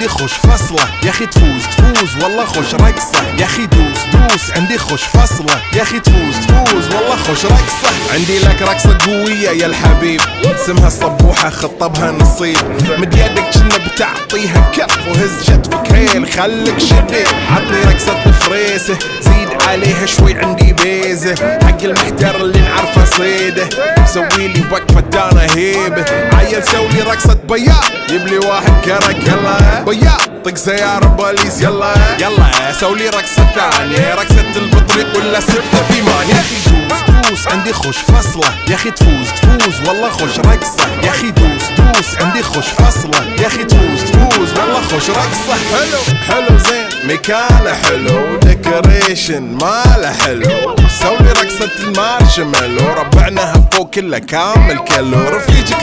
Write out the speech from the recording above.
عندي خوش فصلة يا اخي تفوز والله خوش رقصة يا اخي دوس عندي خوش فصلة يا اخي تفوز والله خوش رقصة. عندي لك رقصة قوية يا الحبيب اسمها الصبوحة خطبها نصيب مد يدك كنا بتعطيها كف وهز جتفك هيل خليك شديد عطني رقصة الفريسة زيد عليها شوي عندي بيزة حق المحتر اللي نعرفه صيده سويلي وقفة دانا هيبة عيل سوي رقصة بياض يبلي واحد كرك يلا بياض طق سيارة بوليس يلا سولي رقصة ثانية رقصة البطريق ولا ستة في مان يا اخي دوس عندي خوش فصلة يا اخي تفوز والله خوش رقصة يا اخي دوس عندي خوش فصلة يا اخي تفوز والله خوش رقصة. حلو زين مكانه حلو ديكوريشن ماله حلو سولي رقصة المارشميلو ربعناها فوق كله كامل كيلو رفيجك